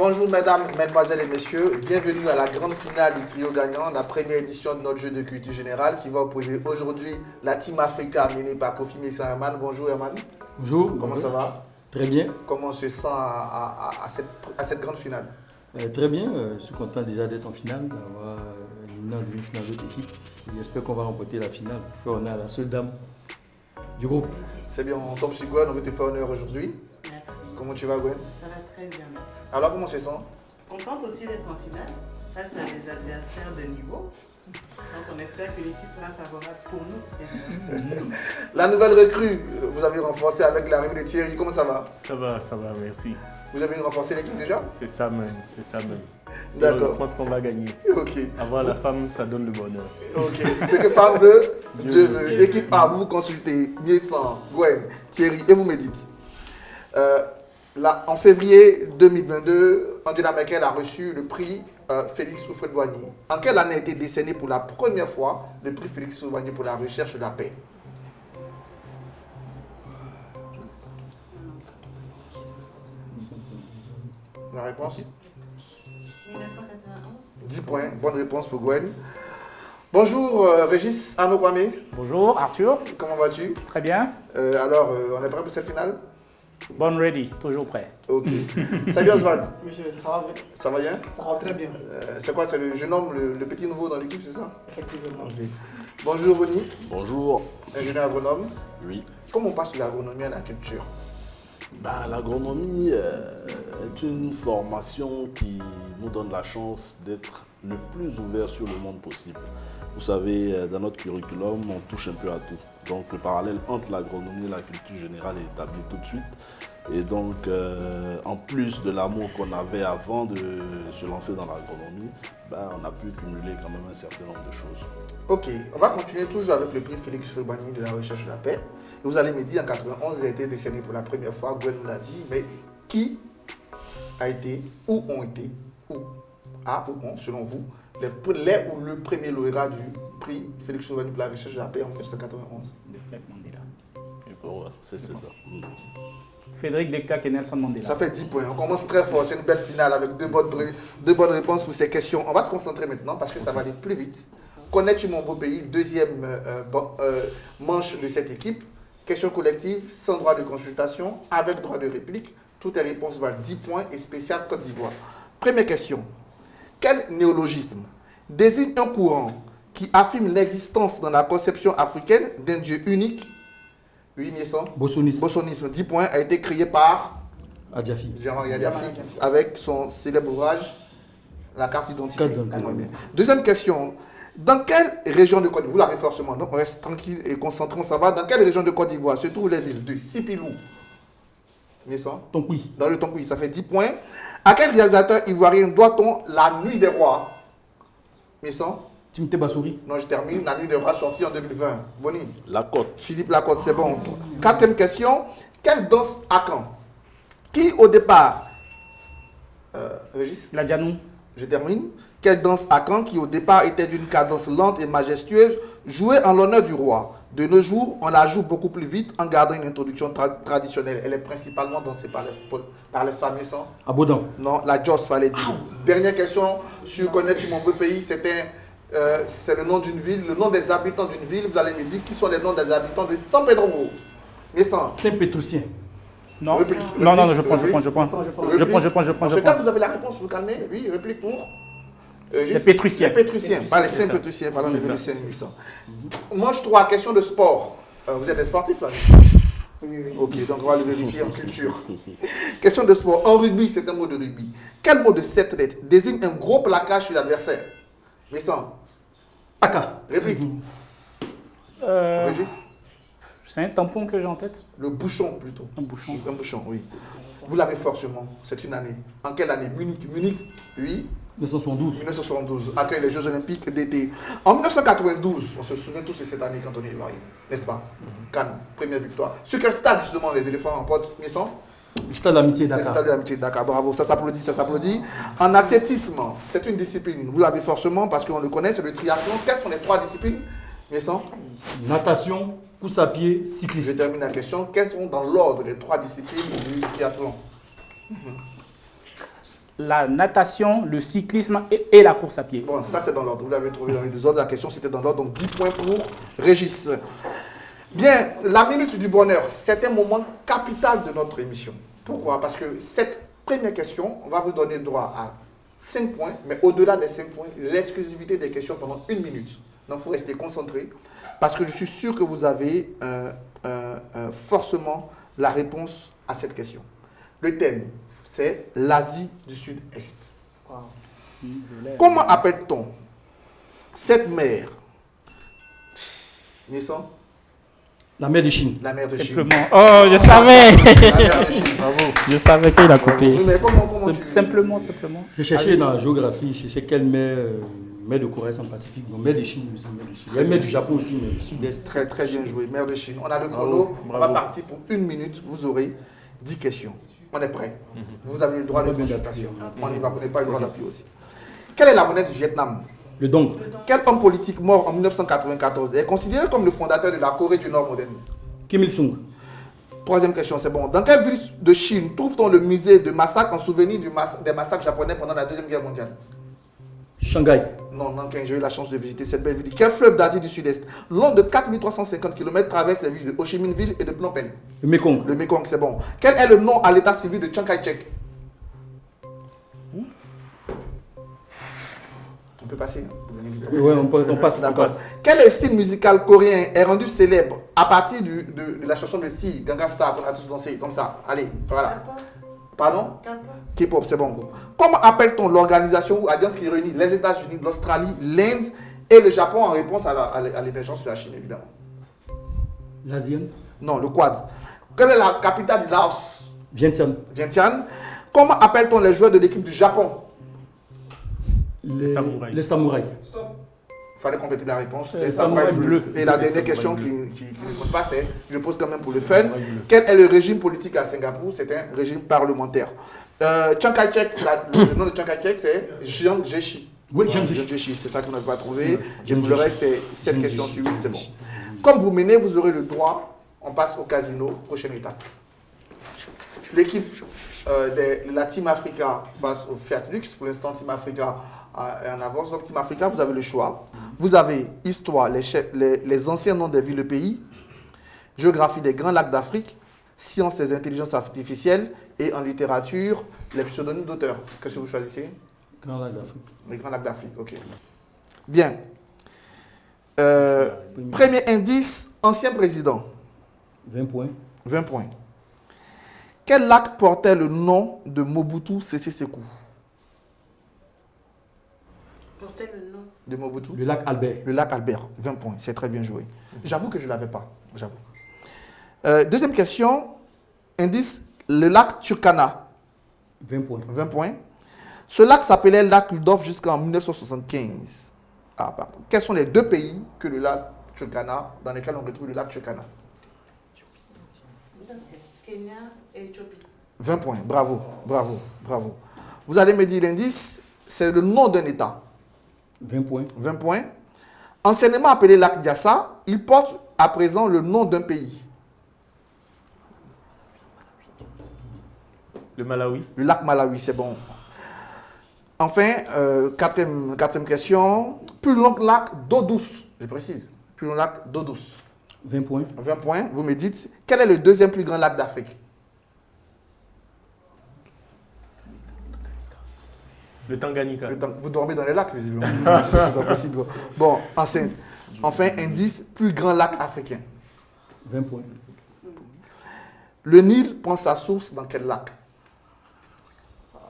Bonjour mesdames, mesdemoiselles et messieurs, bienvenue à la grande finale du trio gagnant, la première édition de notre jeu de culture générale qui va opposer aujourd'hui la Team Africa menée par Kofi Mensah Herman. Bonjour Herman. Bonjour. Comment ça va? Très bien. Comment on se sent à cette grande finale? Très bien, je suis content déjà d'être en finale, d'avoir éliminé en demi-finale d'autres équipes. J'espère qu'on va remporter la finale pour faire honneur à la seule dame du groupe. C'est bien, on tombe sur Gwen, on veut te faire honneur aujourd'hui. Merci. Comment tu vas Gwen? Ça va très bien, merci. Alors comment tu te sens? Contente aussi d'être en finale face à des adversaires de niveau. Donc on espère que l'ici sera favorable pour nous. La nouvelle recrue, vous avez renforcé avec l'arrivée de Thierry, comment ça va? Ça va, merci. Vous avez renforcé l'équipe déjà? C'est ça même. D'accord. Je pense qu'on va gagner. Ok. Avoir la femme, ça donne le bonheur. Ok. Ce que femme veut, Dieu veut. Dieu Équipe A, vous vous consultez Mensah, Gwen, Thierry et vous méditez. En février 2022, Angela Merkel a reçu le prix Félix Houphouët-Boigny. En quelle année a été décerné pour la première fois le prix Félix Houphouët-Boigny pour la recherche de la paix? La réponse? 1991. 10 points. Bonne réponse pour Gwen. Bonjour Régis Arnaud Kwame. Bonjour Arthur, Comment vas-tu? très bien. Alors, on est prêt pour cette finale? Born ready, toujours prêt. Ok. Salut Oswald. Monsieur, ça va bien? Ça va bien? Ça va très bien, C'est quoi? Je nomme le petit nouveau dans l'équipe, c'est ça? effectivement. Ok. Bonjour Bonnie, Bonjour. ingénieur agronome. Oui. Comment on passe de l'agronomie à la culture? L'agronomie est une formation qui nous donne la chance d'être le plus ouvert sur le monde possible. Vous savez, dans notre curriculum, on touche un peu à tout. Donc le parallèle entre l'agronomie et la culture générale est établi tout de suite. Et donc, en plus de l'amour qu'on avait avant de se lancer dans l'agronomie, on a pu cumuler quand même un certain nombre de choses. Ok, on va continuer toujours avec le prix Félix Houphouët-Boigny de la recherche de la paix. Et vous allez me dire, en 91, il a été décerné pour la première fois, Gwen nous l'a dit, mais qui a été, ou ont été, ou a ou ont, selon vous, les ou le premier lauréat du prix Félix Houphouët-Boigny pour la recherche de la paix en 1991? Et bon, c'est ça. Frédéric Descartes et Nelson Mandela. Ça fait 10 points. On commence très fort. C'est une belle finale avec deux bonnes réponses pour ces questions. On va se concentrer maintenant parce que ça va aller plus vite. Connais-tu mon beau pays? Deuxième manche de cette équipe. Question collective, sans droit de consultation, avec droit de réplique. Toutes les réponses valent 10 points et spécial Côte d'Ivoire. Première question. Quel néologisme désigne un courant qui affirme l'existence dans la conception africaine d'un Dieu unique? Oui, Mensah. Bossonisme. Bossonisme, 10 points, a été créé par Adjafi. Gérard Yadiafi avec son célèbre ouvrage La carte d'identité. Carte d'identité. Deuxième question. Dans quelle région de Côte d'Ivoire, vous l'avez forcément, donc on reste tranquille et concentré, on s'en va. Dans quelle région de Côte d'Ivoire se trouvent les villes de Sipilou, Mensah? Tonkoui. Dans le Tonkoui, ça fait 10 points. À quel réalisateur ivoirien doit-on La Nuit des Rois? Mensah? Timothée Bassouri. Non, je termine. La Nuit des Rois sortie en 2020. Bonnie. La côte. Philippe Lacotte, c'est bon. Quatrième question. Quelle danse à Caen? Qui au départ... Régis? La Djanou. Je termine. Quelle danse à Caen qui au départ était d'une cadence lente et majestueuse, jouée en l'honneur du roi. De nos jours, on la joue beaucoup plus vite en gardant une introduction traditionnelle. Elle est principalement dansée par les femmes, Mensah? Abodant. Non, la Joss, fallait dire. Dernière question sur Connais-tu mon beau pays? C'est le nom d'une ville, le nom des habitants d'une ville. Vous allez me dire qui sont les noms des habitants de San Pedro. Mensah? Saint-Pétrocien. Non. Réplique. Non, je prends. Réplique. Je C'est quand vous avez la réponse, vous calmez. Oui, réplique pour. Les Pétruciens. Les Pétruciens, pas les Saint-Pétruciens, pardon, les Vénusiens, Mensah. Manche 3, question de sport. Vous êtes des sportifs là? Oui. Ok, donc on va le vérifier en culture. Question de sport. En rugby, c'est un mot de rugby. Quel mot de 7 lettres désigne un gros plaquage sur l'adversaire? Mensah? Aka. Réplique. Régis? C'est un tampon que j'ai en tête. Le bouchon plutôt. Un bouchon. Un bouchon, oui. Vous l'avez forcément. C'est une année. En quelle année? Munich, oui. 1972. 1972, accueille les Jeux Olympiques d'été. En 1992, on se souvient tous de cette année quand on est ivoirien, n'est-ce pas? Cannes, première victoire. Sur quel stade justement les éléphants remportent, Mensah? Le stade de l'amitié de Le Dakar. stade de l'amitié de Dakar, bravo, ça s'applaudit, ça s'applaudit. En athlétisme, c'est une discipline, vous l'avez forcément parce qu'on le connaît, c'est le triathlon. Quelles sont les 3 disciplines, Mensah? Natation, course à pied, Je cyclisme. termine la question. Quelles sont dans l'ordre les 3 disciplines du triathlon? la natation, le cyclisme et la course à pied. Bon, ça c'est dans l'ordre. Vous l'avez trouvé dans les deux ordres. La question c'était dans l'ordre. Donc 10 points pour Régis. Bien, la minute du bonheur, c'est un moment capital de notre émission. Pourquoi? Parce que cette première question, on va vous donner le droit à 5 points, mais au-delà des 5 points, l'exclusivité des questions pendant 1 minute. Donc il faut rester concentré, parce que je suis sûr que vous avez forcément la réponse à cette question. Le thème, c'est l'Asie du Sud-Est. Comment appelle-t-on cette mer? Nissan? La mer de Chine. La mer de Chine. Simplement. Oh, je savais. La mer de Chine. Bravo. Je savais qu'il a coupé. Oui, mais comment tu... Simplement. J'ai cherché dans la géographie, je sais quelle mer, mer de Corée en Pacifique, donc mer de Chine, mer de Chine. Il y a une mer du Japon aussi, mais sud-est. Très, très bien joué. Mer de Chine. On a le chrono. Bravo. On va partir pour 1 minute. Vous aurez 10 questions. On est prêt. Vous avez le droit de consultation. On y va. Vous n'avez pas le droit d'appui aussi. Quelle est la monnaie du Vietnam? Le Dong. Quel homme politique mort en 1994 est considéré comme le fondateur de la Corée du Nord moderne? Kim Il-sung. Troisième question, c'est bon. Dans quelle ville de Chine trouve-t-on le musée de massacres en souvenir des massacres japonais pendant la Deuxième Guerre mondiale? Shanghai. Non, Nankin, j'ai eu la chance de visiter cette belle ville. Quel fleuve d'Asie du Sud-Est, long de 4350 km, traverse les villes de Ho Chi Minh Ville et de Phnom Penh? Le Mekong. Le Mekong, c'est bon. Quel est le nom à l'état civil de Chiang Kai-shek? On peut passer, hein, pour gagner du temps. Ouais, on passe. D'accord. Quel style musical coréen est rendu célèbre à partir de la chanson de Si, Gangnam Style, qu'on a tous dansé, comme ça? Allez, voilà. Pardon? K-pop, c'est bon. Comment appelle-t-on l'organisation ou alliance qui réunit les États-Unis, l'Australie, l'Inde et le Japon en réponse à l'émergence de la Chine, évidemment? L'ASEAN. Non, le Quad. Quelle est la capitale du Laos? Vientiane. Vientiane. Comment appelle-t-on les joueurs de l'équipe du Japon? Les samouraïs. Les samouraïs. Il fallait compléter la réponse. Les samouraïs bleus. Et la dernière question qui ne compte pas, c'est, je pose quand même pour le fun, quel est le régime politique à Singapour? C'est un régime parlementaire. Chiang Kai-shek, le nom de Chiang Kai-shek, c'est Jiang Zechi. Oui, Jiang Zechi, c'est ça qu'on n'a pas trouvé. Et pour le reste, c'est 7 questions sur 8, c'est bon. Comme vous menez, vous aurez le droit, on passe au casino, prochaine étape. L'équipe de la Team Africa face au Fiat Lux, pour l'instant Team Africa est en avance. Donc Team Africa, vous avez le choix. Vous avez histoire, les anciens noms des villes et pays, géographie des grands lacs d'Afrique, sciences et intelligences artificielles et en littérature, les pseudonymes d'auteurs. Qu'est-ce que vous choisissez? Grand lac d'Afrique. Les grands lacs d'Afrique, ok. Bien. Premier indice, ancien président. 20 points. 20 points. Quel lac portait le nom de Mobutu Sese Seko? Portait le nom De Mobutu? Le lac Albert. Le lac Albert, 20 points, c'est très bien joué. J'avoue que je ne l'avais pas, j'avoue. Deuxième question, indice, le lac Turkana, 20 points. 20 points. Ce lac s'appelait lac Rudolf jusqu'en 1975. Ah, pardon. Quels sont les deux pays que le lac Turkana, dans lesquels on retrouve le lac Turkana? Kenya et Éthiopie. 20 points, bravo, bravo, bravo. Vous allez me dire l'indice, c'est le nom d'un État. 20 points. 20 points. Anciennement appelé lac Diassa, il porte à présent le nom d'un pays. Le Malawi. Le lac Malawi, c'est bon. Enfin, quatrième question. Plus long lac d'eau douce, je précise. Plus long lac d'eau douce. 20 points. 20 points. Vous me dites, quel est le deuxième plus grand lac d'Afrique? Le Tanganyika. Vous dormez dans les lacs, visiblement. C'est pas possible. Bon, enceinte. Enfin, indice, plus grand lac africain. 20 points. Le Nil prend sa source dans quel lac?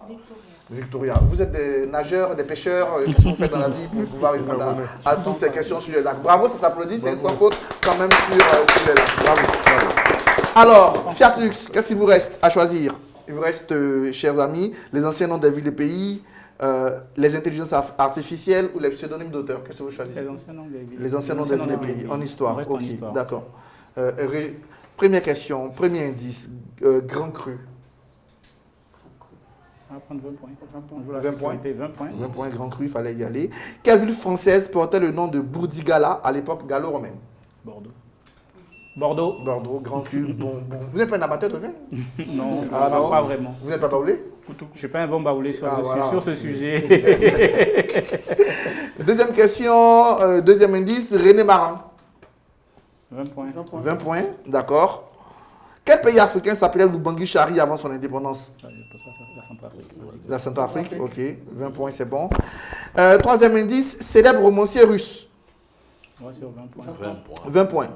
Victoria. Victoria. Vous êtes des nageurs, des pêcheurs, qu'est-ce que vous faites dans la vie pour pouvoir répondre à toutes ces questions sur les lacs? Bravo, ça s'applaudit, c'est sans faute quand même sur les lacs. Bravo, bravo. Alors, Fiat Lux, qu'est-ce qu'il vous reste à choisir? Il vous reste, chers amis, les anciens noms des villes et pays, les intelligences artificielles ou les pseudonymes d'auteurs. Qu'est-ce que vous choisissez? Les anciens noms des villes. Les anciens noms des villes et pays, en histoire. On reste en Ok, histoire. d'accord. Première question, premier indice, Grand Cru. On va prendre 20 points. 20 points. 20 points. 20 points, Grand Cru, il fallait y aller. Quelle ville française portait le nom de Bourdigala à l'époque gallo-romaine? Bordeaux. Bordeaux. Bordeaux, Grand Cru, bon. Vous n'êtes pas un amateur de vin? Non, Ah, non. pas vraiment. Vous n'êtes pas baoulé? Je ne suis pas un bon baoulé sur, voilà. sur ce sujet. Deuxième question, deuxième indice, René Maran. 20 points. 20 points, d'accord. Quel pays africain s'appelait Lubangui Chari avant son indépendance? La Centrafrique. Vas-y. La Centrafrique, ok. 20 points, c'est bon. Troisième indice, célèbre romancier russe. On va sur 20 points. 20 points. 20 points.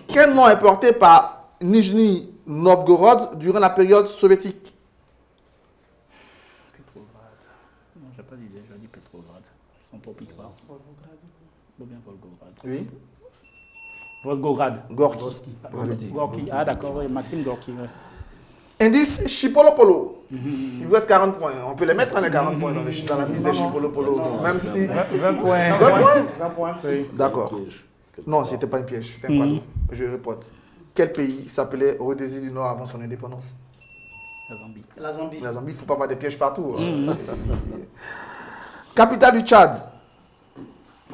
Quel nom est porté par Nijni Novgorod durant la période soviétique? Petrograd. Non, je n'ai pas d'idée, je dis Petrograd. Sans trop piquer. Ou bien Volgograd. Oui. Volgograd. Gorky. On le dit. Gorky. Ah d'accord, oui, Maxime Gorky. Ouais. Indice Chipolopolo. Il vous reste 40 points. On peut les mettre, les 40 points dans la mise de Chipolopolo. Même si. 20 points. 20 points? 20 points. Oui. D'accord. Piège. Non, c'était pas un piège, c'était un cadeau. Je répète. Quel pays s'appelait Rhodésie du Nord avant son indépendance? La Zambie. La Zambie. La Zambie, il ne faut pas avoir des pièges partout. Capitale du Tchad.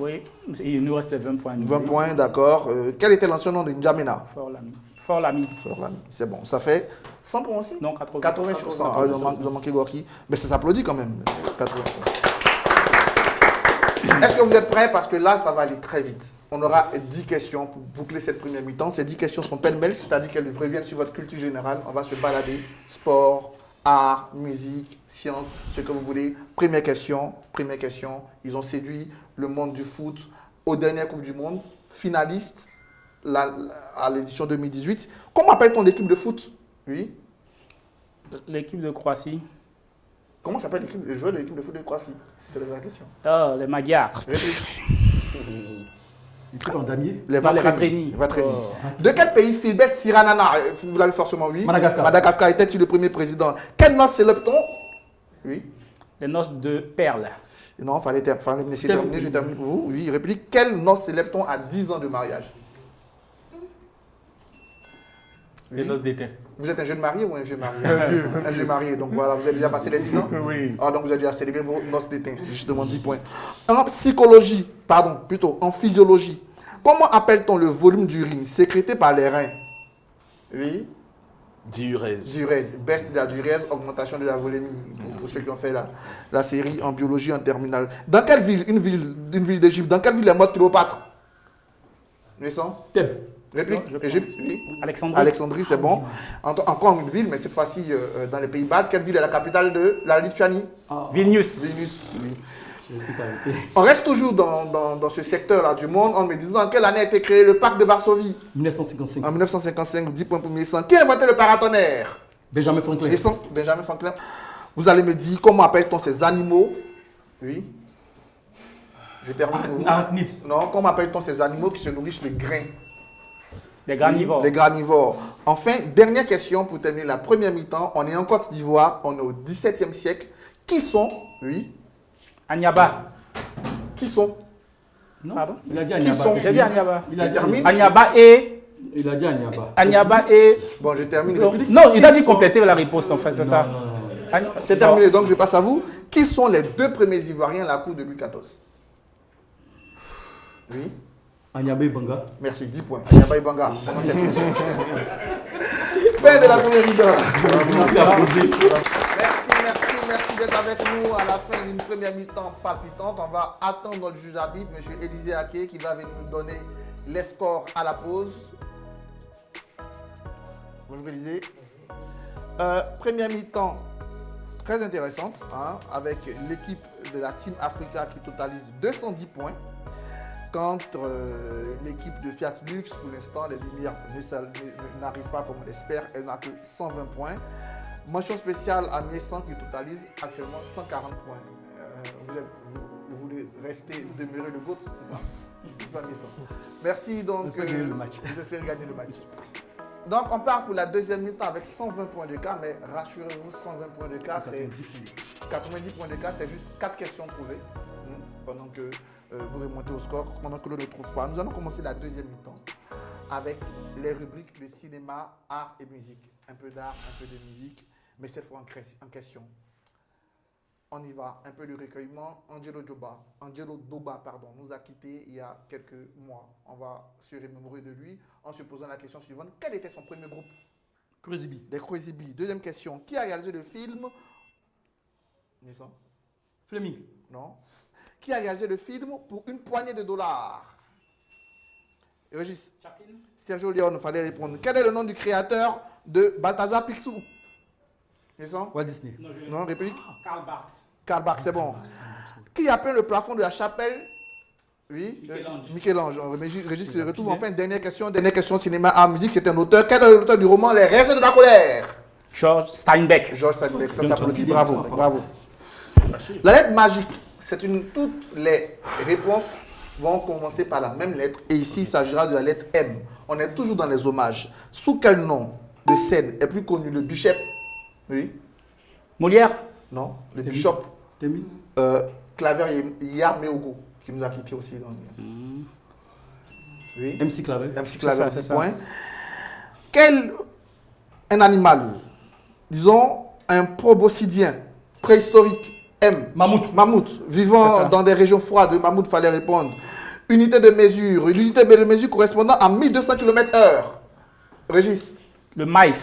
Oui, il nous reste 20 points. 20 points, d'accord. Quel était l'ancien nom de N'Djamena? Fort l'ami. Fort l'ami. Fort Lami. C'est bon. Ça fait 100 points aussi? Non, 80. 80 sur 100. Ah, ils ont manqué Gorky. Mais ça s'applaudit quand même. 80 points. Est-ce que vous êtes prêts? Parce que là, ça va aller très vite. On aura 10 questions pour boucler cette première mi-temps. Ces 10 questions sont pêle-mêle, c'est-à-dire qu'elles reviennent sur votre culture générale. On va se balader. Sport, art, musique, sciences, ce que vous voulez. Première question. Ils ont séduit le monde du foot aux dernières Coupes du Monde. Finaliste à l'édition 2018. Comment appelle-t-on l'équipe de foot? Oui. L'équipe de Croatie. Comment s'appelle les joueurs de l'équipe de foot de Croatie? C'était la question. Ah, les Magyars. Réplique. L'équipe en damier. Les Vatreni. Vatreni. Vatreni. De quel pays Philbert Tsiranana, vous l'avez forcément, oui. Madagascar. Madagascar était-il le premier président? Quelle noce célèbre-t-on? Oui. Les noces de perles. Non, fallait me laisser terminer, je termine pour vous. Oui, réplique. Quelle noce célèbre-t-on à 10 ans de mariage? Les noces d'étain. Vous êtes un jeune marié ou un vieux marié? Un vieux marié, donc voilà, vous avez déjà passé les 10 ans? Oui. Ah, donc vous avez déjà célébré vos noces d'étain, justement 10 points. En psychologie, pardon, plutôt en physiologie, comment appelle-t-on le volume d'urine sécrété par les reins? Oui. Diurèse. Diurèse, baisse de la diurèse, augmentation de la volémie, pour ceux qui ont fait la série en biologie en terminale. Dans quelle ville, une ville d'Égypte, dans quelle ville est morte Cléopâtre? Vincent? Thèbes. Réplique, Non, je Égypte, oui. Alexandrie. Alexandrie, c'est bon. Encore une ville, mais cette fois-ci dans les pays baltes. Quelle ville est la capitale de la Lituanie? Vilnius. Vilnius, oui. Je suis arrêté. On reste toujours dans ce secteur-là du monde en me disant en quelle année a été créé le pacte de Varsovie? 1955. En 1955, 10 points pour 1100. Qui a inventé le paratonnerre? Benjamin Franklin. Benjamin Franklin. Vous allez me dire comment appelle-t-on ces animaux? Oui. Je termine pour vous. Arachnide. Non, comment appelle-t-on ces animaux qui se nourrissent les grains? Des granivores. Les granivores. Enfin, dernière question pour terminer la première mi-temps. On est en Côte d'Ivoire, on est au XVIIe siècle. Qui sont? Oui. Agnaba. Qui sont? Non. Pardon? Il a dit Qui Agnaba. sont? c'est J'ai dit Agnaba. Il a Je dit termine. Agnaba et. Il a dit Agnaba. Agnaba et. Bon, je termine. Non, Réplique. non, il a Qui dit sont- compléter la réponse en fait, c'est ça. C'est terminé, donc je passe à vous. Qui sont les deux premiers Ivoiriens à la cour de Louis XIV? Oui. Agnaba Banga. Merci, 10 points. Agnaba Ibanga, pendant cette leçon. Fin de la première mi-temps. Merci d'être avec nous à la fin d'une première mi-temps palpitante. On va attendre le juge arbitre, M. Élisée Aké, qui va venir nous donner les scores à la pause. Bonjour Élisée. Première mi-temps très intéressante, hein, avec l'équipe de la Team Africa qui totalise 210 points. Contre l'équipe de Fiat Lux, pour l'instant, les lumières n'arrivent pas comme on l'espère. Elle n'a que 120 points. Mention spéciale à Miessan qui totalise actuellement 140 points. Vous voulez rester, demeurer le GOAT, c'est ça? C'est pas Miessan. Merci donc. J'espère gagner le match. Vous espérez gagner le match. Donc on part pour la deuxième mi-temps avec 120 points de cas, mais rassurez-vous, 120 points de cas, c'est 90 points de cas, c'est juste 4 questions prouvées. Pendant que vous remontez au score, pendant que l'on ne trouve pas. Nous allons commencer la deuxième mi-temps avec les rubriques de cinéma, art et musique. Un peu d'art, un peu de musique, mais cette fois en question. On y va, un peu de recueillement. Angelo Doba, nous a quittés il y a quelques mois. On va se remémorer de lui en se posant la question suivante. Quel était son premier groupe? Crazy Bee. Des Crazy Bee. Deuxième question. Qui a réalisé le film Nissan. Fleming. Non. Qui a réalisé le film pour une poignée de dollars? Régis. Sergio Leone, il fallait répondre. Quel est le nom du créateur de Balthazar Picsou? Nissan. Walt Disney. Non, réplique. Karl Barks. Karl Barks, c'est bon. Qui a peint le plafond de la chapelle? Oui. Michel-Ange. Régis, tu le retrouves. Enfin, dernière question, cinéma, art, musique. C'est un auteur. Quel est l'auteur du roman Les raisins de la colère? George Steinbeck. George Steinbeck, ça s'applaudit. Bravo, bravo. La lettre magique, toutes les réponses vont commencer par la même lettre. Et ici, il s'agira de la lettre M. On est toujours dans les hommages. Sous quel nom de scène est plus connu le bishop? Oui. Molière. Non, le bishop. Témi. Claver Yar Meogo, qui nous a quittés aussi. Oui. MC Clavel. MC Claver, c'est aussi, ça. point. Quel un animal, disons un proboscidien préhistorique, M. Mammouth. Mammouth, C'est vivant ça. dans des régions froides, mammouth, fallait répondre. Unité de mesure, l'unité de mesure correspondant à 1200 km/h. Régis. Le miles.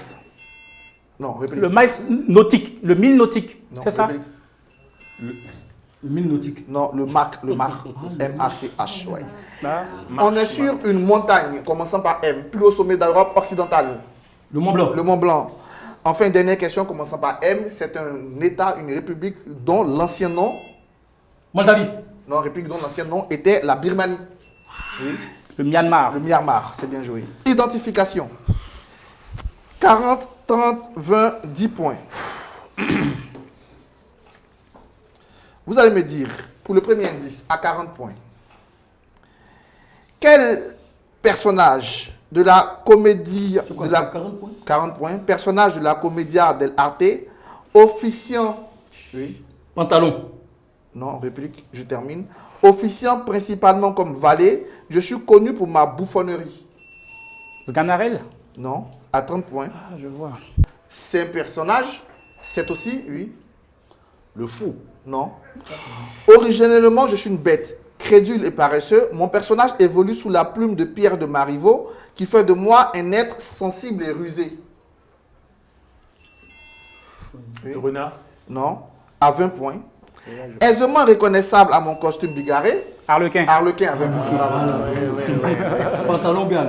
Non, réplique. Le miles nautique. Le mille nautique. Non, C'est ça? réplique. Le mille nautique. Non, le Mach, M-A-C-H, ouais. Là. On est sur une montagne commençant par M, plus haut sommet d'Europe occidentale, Le Mont Blanc. le Mont Blanc. Enfin, dernière question commençant par M, c'est un État, une république dont l'ancien nom, Moldavie. non, république dont l'ancien nom était la Birmanie. Oui, Le Myanmar. le Myanmar, c'est bien joué. Identification. 40, 30, 20, 10 points. Vous allez me dire, pour le premier indice, à 40 points, quel personnage de la comédie... C'est quoi, de la, 40 points? 40 points. Personnage de la Commedia dell'arte, officiant... Oui. Pantalon. Non, réplique, je termine. Officiant principalement comme valet, je suis connu pour ma bouffonnerie. Sganarelle. Non, à 30 points. Ah, je vois. C'est un personnage, c'est aussi, oui, Le fou. non. Originellement, je suis une bête, crédule et paresseux. Mon personnage évolue sous la plume de Pierre de Marivaux, qui fait de moi un être sensible et rusé. Oui. Le renard. Non, à 20 points. Aisément reconnaissable à mon costume bigarré, Harlequin. Harlequin à 20 points. Bravo. Pantalon bien.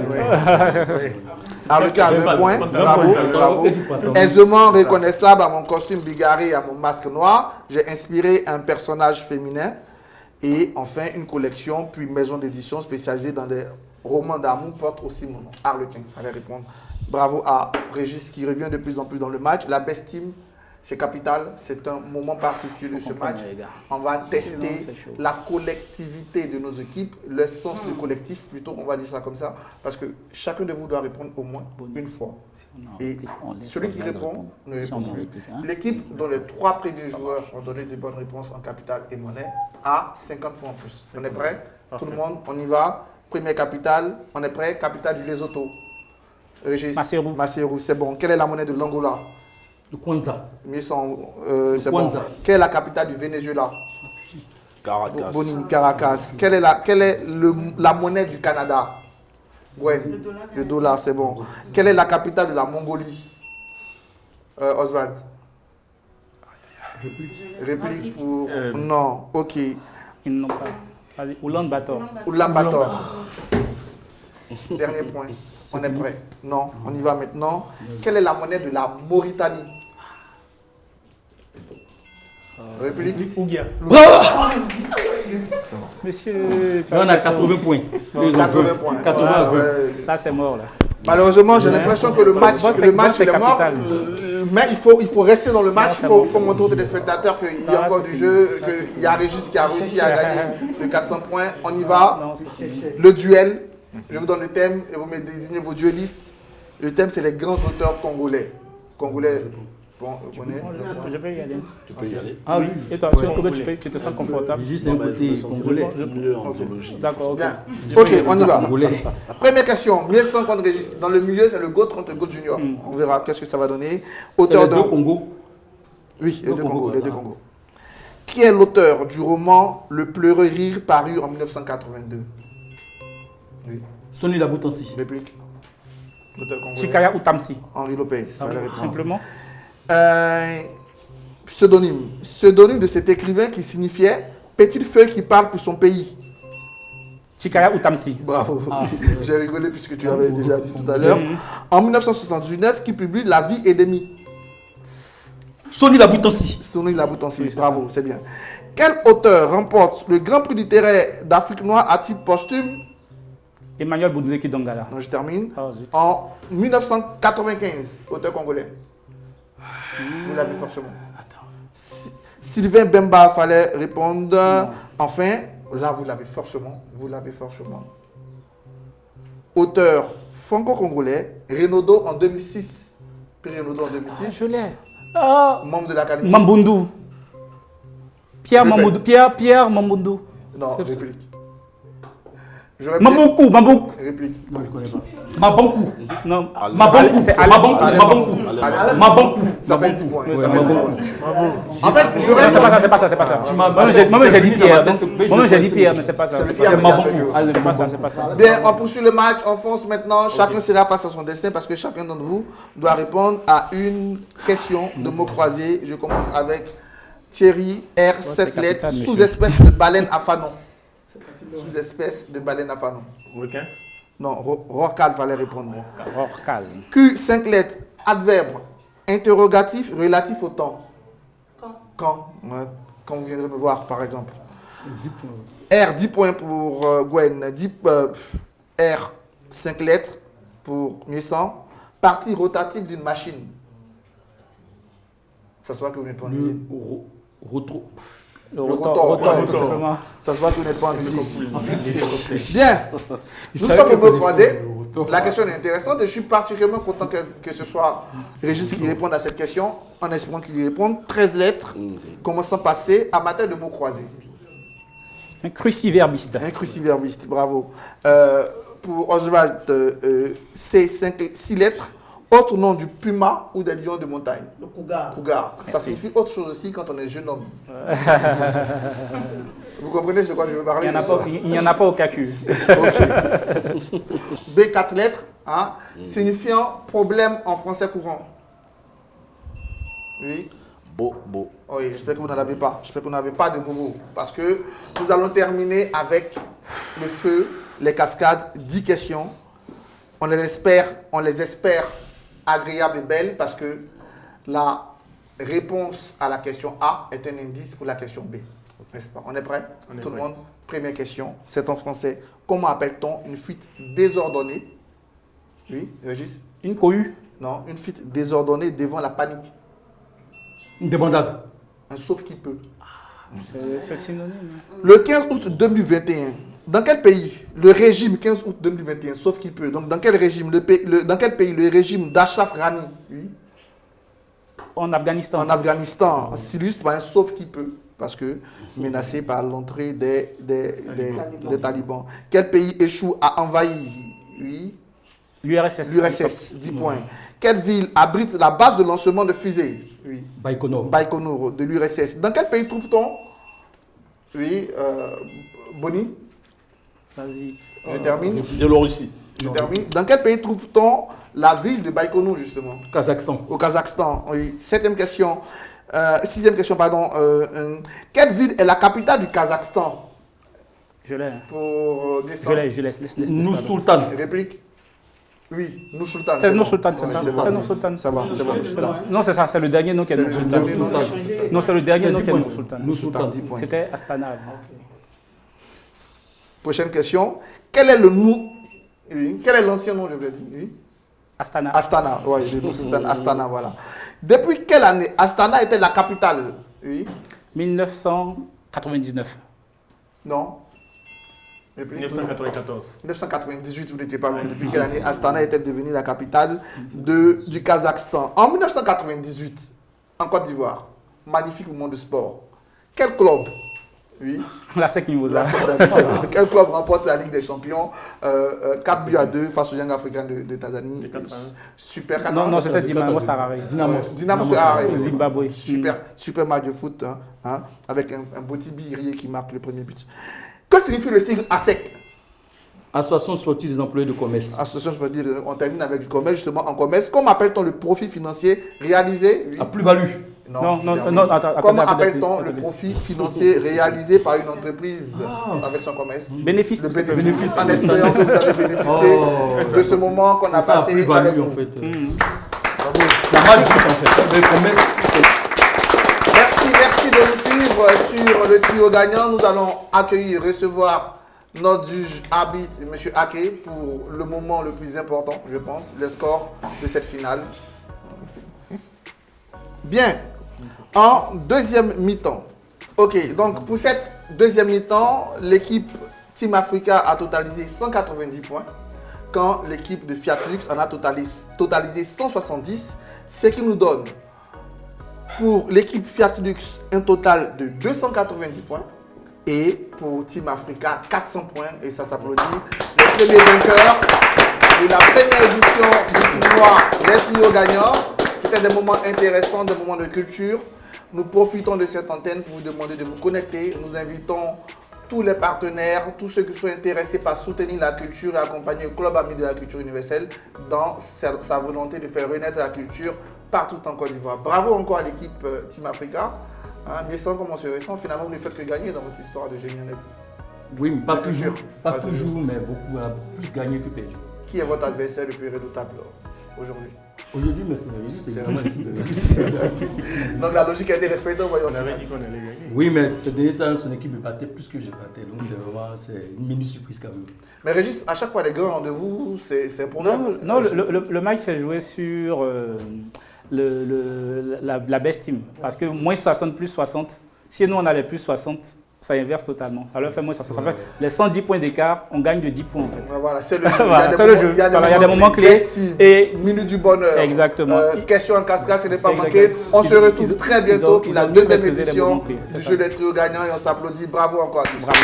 Harlequin à 20 points. Bravo, bravo. Et du pantalon. Aisément reconnaissable à mon costume bigarré et à mon masque noir, j'ai inspiré un personnage féminin et enfin une collection, puis maison d'édition spécialisée dans des romans d'amour porte aussi mon nom. Harlequin, il fallait répondre. Bravo à Régis qui revient de plus en plus dans le match. La best team, c'est capital, c'est un moment particulier de ce match. les gars. On va Non, tester c'est chaud. la collectivité de nos équipes, le sens du collectif plutôt, on va dire ça comme ça, parce que chacun de vous doit répondre au moins une fois. Et celui qui répond ne répond plus. L'équipe dont les 3 premiers joueurs ont donné des bonnes réponses en capital et monnaie a 50 points en plus. On est prêt? Tout le monde, on y va. Première capitale, on est prêt? Capitale du Lesotho. Régis. Maseru. Maseru, c'est bon. Quelle est la monnaie de l'Angola? Le Kwanza. C'est bon. Kwanza. Quelle est la capitale du Venezuela? Caracas. Boni, Caracas. Quelle est la monnaie du Canada? Gwen. Le dollar, c'est bon. Quelle est la capitale de la Mongolie? Oswald. Réplique pour... Non, ok. Ils n'ont pas. Allez, Oulan-Bator. Ulaanbaatar. Dernier point. On est prêt? Non, on y va maintenant. Quelle est la monnaie de la Mauritanie? Réplique. Ougia. Monsieur. tu Là, on a vas- 80 points. Les autres, 80 points. 80 Ah, points. Là, c'est mort, là. Malheureusement, j'ai l'impression que le match, Boss, il est mort. capital. Mais il faut rester dans le match. Non, Il c'est faut, bon, faut montrer aux téléspectateurs qu'il y a Non, encore c'est du fini. jeu, qu'il y a Régis qui a réussi à gagner les 400 points. On y va. Non, c'est Le duel. Je vous donne le thème et vous me désignez vos duellistes. Le thème, c'est les grands auteurs congolais. Congolais. Bon, vous connaissez Je peux y aller. Tu peux y aller. Ah oui. Et toi, tu te sens confortable? Ici, c'est un côté congolais. Mieux en zoologie. D'accord, ok. Bien. Ok, on y va. Congolais. Première question. Miessan contre Régis. Dans le milieu, c'est le GOAT contre le GOAT Junior. On verra qu'est-ce que ça va donner. C'est Auteur les deux d'un. Congo. Oui, les deux Congos, les deux ah. Congos. Qui est l'auteur du roman Le Pleureux Rire paru en 1982? Oui, Sonny Laboutansi. réplique. L'auteur congolais. Chikaya ou Tamsi? Henri Lopez. Ah oui, fallait répondre. simplement. Pseudonyme. Pseudonyme de cet écrivain qui signifiait petite feuille qui parle pour son pays. Chikaya ou Tamsi. Bravo. J'ai rigolé puisque tu l'avais déjà dit tout à l'heure. En 1979, qui publie La vie et demi. Sony Laboutansi. Sony Laboutansi. Bravo, c'est bien. Quel auteur remporte le Grand Prix littéraire d'Afrique noire à titre posthume? Emmanuel Bounzeki Dongala. Non, je termine. Oh, zut. En 1995, auteur congolais. Vous l'avez forcément. Sylvain Bemba, fallait répondre. Enfin, là, vous l'avez forcément. Vous l'avez forcément. Auteur franco-congolais, Renaudot en 2006. Puis Renaudot en 2006. Je l'ai. Ah, Membre de l'Académie. Mambundu. Pierre Répète. Mambundu. Pierre Mambundu. Non, C'est- réplique. Je répète. Mambunku. Réplique. Moi, je connais pas. Mabankou. Non, Allez. Mabankou. C'est Mabankou. Allez, Mabankou. allez. Mabankou. Ça fait 10 points. Oui, Ça ça fait va 10 bon. points. En fait, je Non, c'est pas ça, répète. c'est pas ça, c'est pas ça. Tu m'as- Moi-même j'ai dit Dans ma Pierre. tête, mais je Moi-même j'ai dit connaissais, Pierre, mais mais c'est pas ça. c'est C'est Pierre, pas mais ça. il a fait Mabonkou. que- Allez, C'est pas ça, Mabonkou. c'est pas ça. Bien, on poursuit le match, on fonce maintenant. Chacun sera face à son destin parce que chacun d'entre vous doit répondre à une question de mots croisés. Je commence avec Thierry R. 7 c'est lettres, capital, monsieur. sous-espèce de baleine à fanon. Sous-espèce de baleine à fanon. Requin. Non, Rorcal fallait répondre. Rorcal. Q, 5 lettres, adverbe, interrogatif relatif au temps. Quand Ouais, quand vous viendrez me voir, par exemple. 10 points. R, 10 points pour Gwen. R, 5 lettres pour Miessant. Partie rotative d'une machine. Ça se voit que vous n'êtes pas en usine. Retro. Le rotor, rotor, le tout rotor. simplement. Ça se voit que vous n'êtes pas en usine. En fait, c'est. Bien. Il Nous savait sommes que au mot connaissait croisé. le retour. La question est intéressante et je suis particulièrement content que ce soit Régis qui réponde à cette question, en espérant qu'il y réponde. 13 lettres, commençant par C, amateur de mots croisés. Un cruciverbiste. Un cruciverbiste, bravo. Pour Oswald, C, 6 lettres, autre nom du puma ou des lions de montagne. Le cougar. Cougar. Ça signifie autre chose aussi quand on est jeune homme. Vous comprenez ce quoi je veux parler? Il n'y en a pas au CACU. Ok. B, 4 lettres, hein, signifiant problème en français courant. Oui. Beau. Oui, j'espère que vous n'en avez pas. J'espère que vous n'avez pas de boubou. Parce que nous allons terminer avec le feu, les cascades, 10 questions. On les espère agréables et belles parce que la réponse à la question A est un indice pour la question B. N'est-ce pas? On est prêt? On est Tout le prêt. monde. Première question, c'est en français. Comment appelle-t-on une fuite désordonnée? Oui, Régis? Une cohue. Non, une fuite désordonnée devant la panique. Une débandade. Un sauf qui peut. C'est synonyme. Le 15 août 2021, dans quel pays le régime 15 août 2021, sauf qui peut, donc dans quel régime dans quel pays le régime d'Ashraf Ghani, oui, En Afghanistan. en Afghanistan, s'illustre par un sauf qui peut, parce que menacé par l'entrée des talibans. Quel pays échoue à envahir, oui, L'URSS. l'URSS, 10 points. Quelle ville abrite la base de lancement de fusées, oui, Baïkono. Baïkonour de l'URSS. Dans quel pays trouve-t-on, oui, Bonnie, Vas-y. je termine. Biélorussie. Je termine. Dans quel pays trouve-t-on la ville de Baïkonour, justement? Kazakhstan. Au Kazakhstan, oui. Sixième question, pardon. Quelle ville est la capitale du Kazakhstan? Je l'ai. Pour Je descendre. l'ai, je laisse. Nous Sultan. Réplique. Oui, Nour-Sultan. C'est bon. Nour-Sultan, c'est Oui, ça. c'est bon. C'est Nour-Sultan. Ça va, c'est bon, Nour-Sultan. Non, c'est ça, c'est le dernier nom qui est C'est le Nour-Sultan. dernier nom. Non, c'est le dernier nom qui est Nous Nour-Sultan. Sultan. 10 points. C'était Astana. Prochaine question. Quel est le nom? Oui. Quel est l'ancien nom, je voulais dire? Oui. Astana. Astana, oui, le Nour-Sultan, Astana, voilà. Depuis quelle année Astana était la capitale? Oui. 1999. Non. Réplique. 1994. 1998, vous n'étiez pas loin. Depuis quelle année Astana est-elle devenue la capitale du Kazakhstan? En 1998, en Côte d'Ivoire, magnifique moment de sport. Quel club? Oui. La SEC Mimosa. Quel club remporte la Ligue des Champions 4 buts à 2 face au Young African de Tanzanie? Super 4 Non, c'était Dynamo Sarare. Dynamo Sarare. Au Zimbabwe. Super match de foot hein, avec un petit Birier qui marque le premier but. Que signifie le sigle ASEC? Association sportive des employés de commerce. Association sportive, on termine avec du commerce, justement en commerce. Comment appelle-t-on le profit financier réalisé? Oui. À plus-value. Non, je termine. attends. Comment attendez, appelle-t-on le profit financier réalisé par une entreprise avec son commerce? Bénéfice. Le bénéfice. En espérant que vous avez bénéficié de ce moment qu'on a Ça a passé plus avec value en vous. fait. Bravo. La marge brute en fait. Les promesses. Merci de nous suivre sur le trio gagnant. Nous allons accueillir, recevoir notre juge arbitre, M. Ake, pour le moment le plus important, je pense, le score de cette finale. Bien, en deuxième mi-temps. Ok, donc pour cette deuxième mi-temps, l'équipe Team Africa a totalisé 190 points, quand l'équipe de Fiat Lux en a totalisé 170, ce qui nous donne pour l'équipe Fiat Lux un total de 290 points et pour Team Africa 400 points, et ça s'applaudit. Le premier vainqueur de la première édition du tournoi des trios gagnants. C'était des moments intéressants, des moments de culture. Nous profitons de cette antenne pour vous demander de vous connecter. Nous invitons tous les partenaires, tous ceux qui sont intéressés par soutenir la culture et accompagner le Club Ami de la Culture Universelle dans sa volonté de faire renaître la culture partout en Côte d'Ivoire. Bravo encore à l'équipe Team Africa. Mieux sans comment se ressent, finalement vous ne faites que gagner dans votre histoire de génie en F. Oui, mais pas La toujours. culture. Pas toujours, mais beaucoup plus gagné que perdu. Qui est votre adversaire le plus redoutable aujourd'hui? Aujourd'hui, mais c'est Régis, c'est vraiment Donc la logique a été respectée, voyons. On avait dit qu'on allait gagner. Oui, mais ces derniers temps, son équipe me battait plus que je battais. Donc c'est une mini surprise quand même. Mais Régis, à chaque fois les grands rendez-vous, c'est un problème. Non, le match s'est joué sur la best team. Parce que moins 60 plus 60, si nous on a les plus 60, ça inverse totalement. Ça leur fait moins 60. Ça fait les 110 points d'écart, on gagne de 10 points en fait. Voilà, c'est le jeu. Voilà, c'est le jeu. Il y a des moments clés. Et minute du bonheur. Exactement. Question en cascade, ce n'est pas Exactement. manqué. On se retrouve très bientôt pour la deuxième édition clés, du jeu des trios gagnants et on s'applaudit. Bravo encore à tous. Bravo.